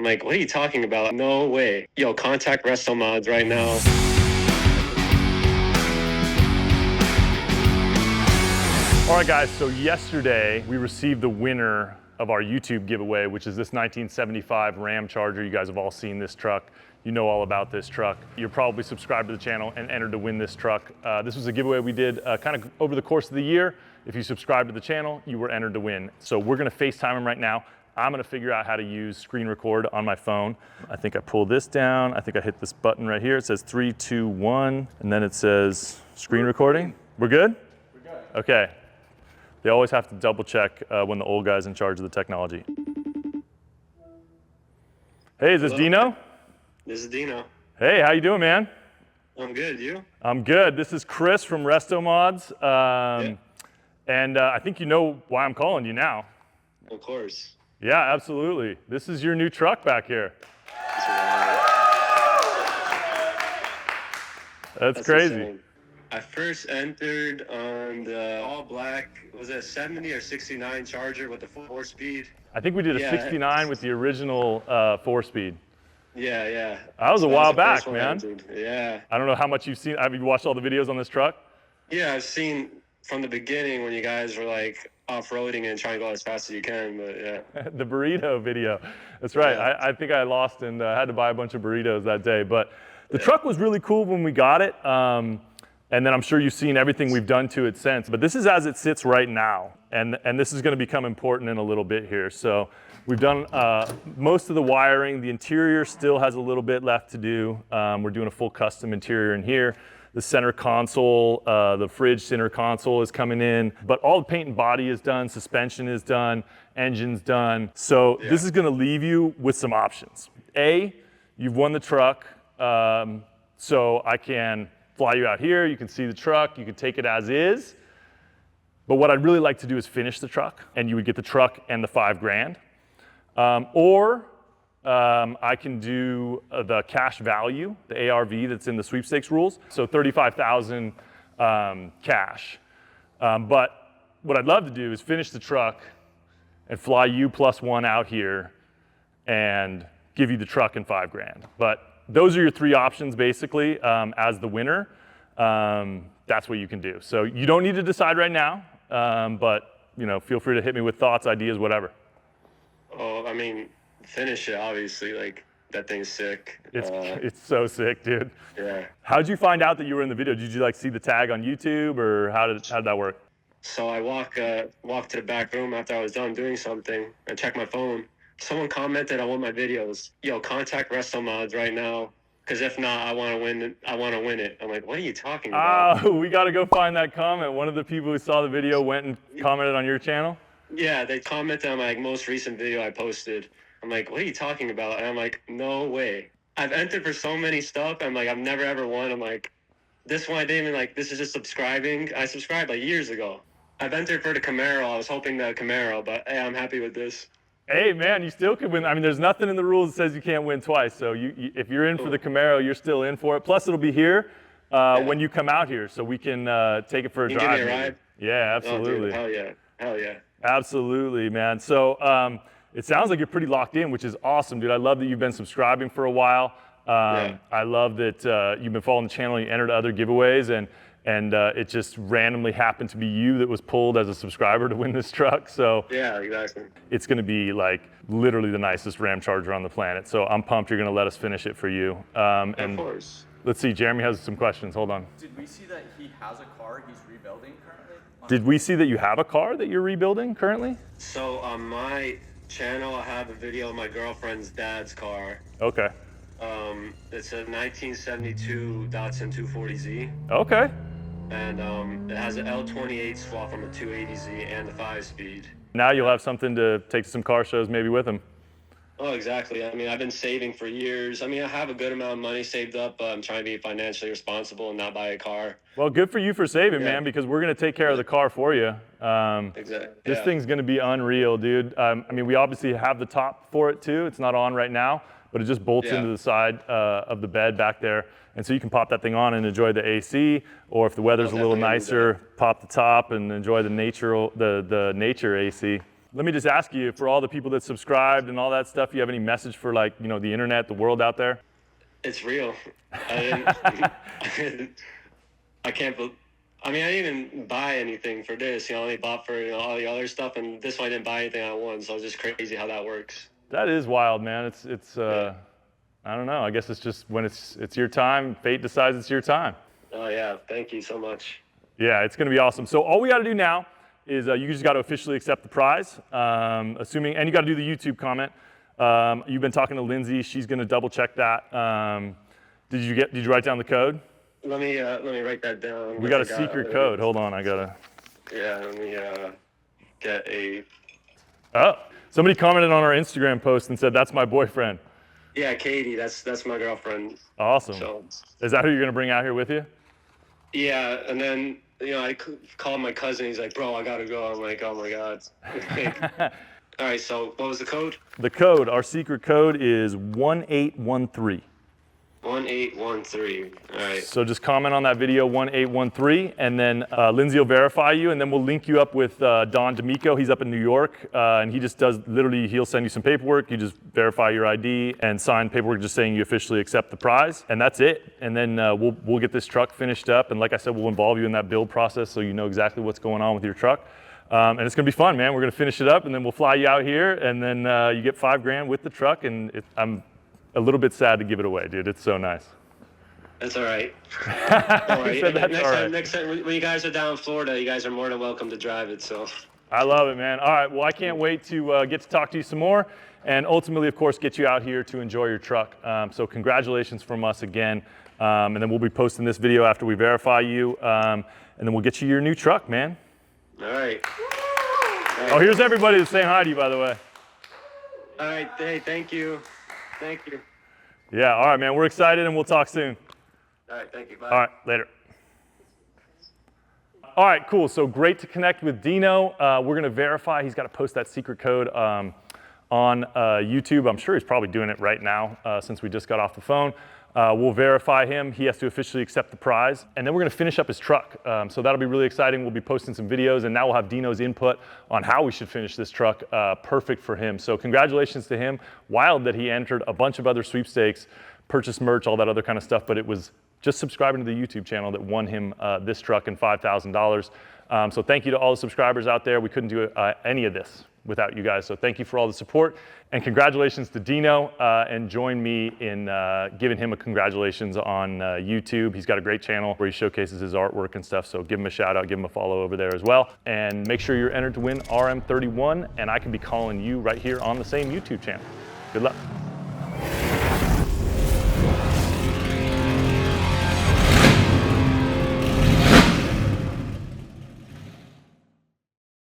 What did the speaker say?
I'm like, what are you talking about? No way. Yo, contact RestoMods right now. All right, guys, so yesterday we received the winner of our YouTube giveaway, which is this 1975 Ram Charger. You guys have all seen this truck. You know all about this truck. You're probably subscribed to the channel and entered to win this truck. This was a giveaway we did kind of over the course of the year. If you subscribe to the channel, you were entered to win. So we're gonna FaceTime him right now. I'm gonna figure out how to use screen record on my phone. I think I pull this down. I think I hit this button right here. It says 3, 2, 1, and then it says screen recording. We're good? We're good. Okay. They always have to double check when the old guy's in charge of the technology. Hey, is this Dino? This is Dino. Hey, how you doing, man? I'm good, you? I'm good. This is Chris from RestoMods. And I think you know why I'm calling you now. Of course. Yeah, absolutely. This is your new truck back here. That's crazy. Insane. I first entered on the all black, was it a 70 or 69 Charger with the 4-speed? I think we did a 69 with the original 4-speed. Yeah. That was a while back, man. Yeah. I don't know how much you've seen. Have you watched all the videos on this truck? Yeah, I've seen from the beginning when you guys were like off-roading and trying to go as fast as you can, but yeah. The burrito video. That's right. Yeah. I think I lost and had to buy a bunch of burritos that day. But the truck was really cool when we got it. And then I'm sure you've seen everything we've done to it since. But this is as it sits right now. And this is going to become important in a little bit here. So we've done most of the wiring. The interior still has a little bit left to do. We're doing a full custom interior in here. The center console, the fridge center console is coming in, but all the paint and body is done, suspension is done, engine's done. So this is gonna leave you with some options. A, you've won the truck, so I can fly you out here, you can see the truck, you can take it as is. But what I'd really like to do is finish the truck, and you would get the truck and the $5 grand. I can do the cash value, the ARV that's in the sweepstakes rules, so $35,000 cash. But what I'd love to do is finish the truck and fly you +1 out here and give you the truck and $5 grand. But those are your 3 options basically as the winner. That's what you can do. So you don't need to decide right now, but feel free to hit me with thoughts, ideas, whatever. Oh, I mean, finish it, obviously. Like, that thing's sick. It's so sick, dude. Yeah. How'd you find out that you were in the video? Did you see the tag on YouTube, or how did that work? So I walk to the back room after I was done doing something and check my phone. Someone commented on one of my videos, yo, contact RestoMods right now, because if not, I want to win it. I'm like, what are you talking about? Oh, we got to go find that comment. One of the people who saw the video went and commented on your channel? Yeah, they commented on my most recent video I posted. I'm like, what are you talking about? And I'm like, no way. I've entered for so many stuff. I'm like, I've never ever won. I'm like, this one I didn't even this is just subscribing. I subscribed like years ago. I've entered for the Camaro. I was hoping the Camaro, but hey, I'm happy with this. Hey man, you still can win. I mean, there's nothing in the rules that says you can't win twice. So if you're in for the Camaro, you're still in for it. Plus it'll be here when you come out here, so we can take it for a drive. Give me a ride? Yeah, absolutely. Oh, dude, hell yeah. Absolutely, man. So it sounds like you're pretty locked in, which is awesome, dude. I love that you've been subscribing for a while. I love that you've been following the channel, you entered other giveaways, and it just randomly happened to be you that was pulled as a subscriber to win this truck. So yeah, exactly. It's gonna be like literally the nicest Ram Charger on the planet. So I'm pumped you're gonna let us finish it for you. And of course. Let's see, Jeremy has some questions, hold on. Did we see that he has a car he's rebuilding currently? Did we see that you have a car that you're rebuilding currently? So on my channel, I have a video of my girlfriend's dad's car. Okay. It's a 1972 Datsun 240Z. Okay. And it has an L28 swap from a 280Z and the 5-speed. Now you'll have something to take to some car shows maybe with him. Oh, exactly. I mean, I've been saving for years. I mean, I have a good amount of money saved up, but I'm trying to be financially responsible and not buy a car. Well, good for you for saving, man, because we're going to take care of the car for you. Exactly. This thing's going to be unreal, dude. I mean, we obviously have the top for it too. It's not on right now, but it just bolts into the side of the bed back there. And so you can pop that thing on and enjoy the AC, or if the weather's a little nicer, pop the top and enjoy the nature AC. Let me just ask you, for all the people that subscribed and all that stuff, you have any message for like, you know, the internet, the world out there? It's real. I can't believe. I mean, I didn't even buy anything for this. You know, I only bought for all the other stuff, and this one I didn't buy anything I won. So it's just crazy how that works. That is wild, man. It's I don't know. I guess it's just when it's your time, fate decides it's your time. Oh yeah, thank you so much. Yeah, it's gonna be awesome. So all we gotta do now is you just gotta officially accept the prize, and you gotta do the YouTube comment. You've been talking to Lindsay, she's gonna double check that. Did you write down the code? Let me write that down. We got a secret code. Hold on, I gotta. Yeah, let me get a. Oh, somebody commented on our Instagram post and said, that's my boyfriend. Yeah, Katie, that's my girlfriend. Awesome. So, is that who you're gonna bring out here with you? yeah, and then, you know, I called my cousin, he's like, bro, I gotta go. I'm like, oh my God. All right, so what was the code? The code, our secret code is 1813. 1813. All right. So just comment on that video 1813, and then Lindsay will verify you, and then we'll link you up with Don D'Amico. He's up in New York, and he just does literally. He'll send you some paperwork. You just verify your ID and sign paperwork just saying you officially accept the prize, and that's it. And then we'll get this truck finished up, and like I said, we'll involve you in that build process so you know exactly what's going on with your truck. And it's gonna be fun, man. We're gonna finish it up, and then we'll fly you out here, and then you get $5,000 with the truck, and I'm a little bit sad to give it away, dude. It's so nice. That's all right. Don't worry. Next time, when you guys are down in Florida, you guys are more than welcome to drive it. So. I love it, man. All right, well, I can't wait to get to talk to you some more, and ultimately, of course, get you out here to enjoy your truck. So congratulations from us again, and then we'll be posting this video after we verify you, and then we'll get you your new truck, man. All right. Oh, here's everybody that's saying hi to you, by the way. All right. Hey, thank you. Thank you. Yeah, all right, man. We're excited, and we'll talk soon. All right, thank you. Bye. All right, later. All right, cool. So great to connect with Dino. We're going to verify. He's got to post that secret code on YouTube. I'm sure he's probably doing it right now since we just got off the phone. We'll verify him. He has to officially accept the prize. And then we're going to finish up his truck. So that'll be really exciting. We'll be posting some videos, and now we'll have Dino's input on how we should finish this truck. Perfect for him. So congratulations to him. Wild that he entered a bunch of other sweepstakes, purchased merch, all that other kind of stuff, but it was just subscribing to the YouTube channel that won him this truck and $5,000. So thank you to all the subscribers out there. We couldn't do any of this without you guys. So thank you for all the support, and congratulations to Dino, and join me in giving him a congratulations on YouTube. He's got a great channel where he showcases his artwork and stuff. So give him a shout out, give him a follow over there as well. And make sure you're entered to win RM31, and I can be calling you right here on the same YouTube channel. Good luck.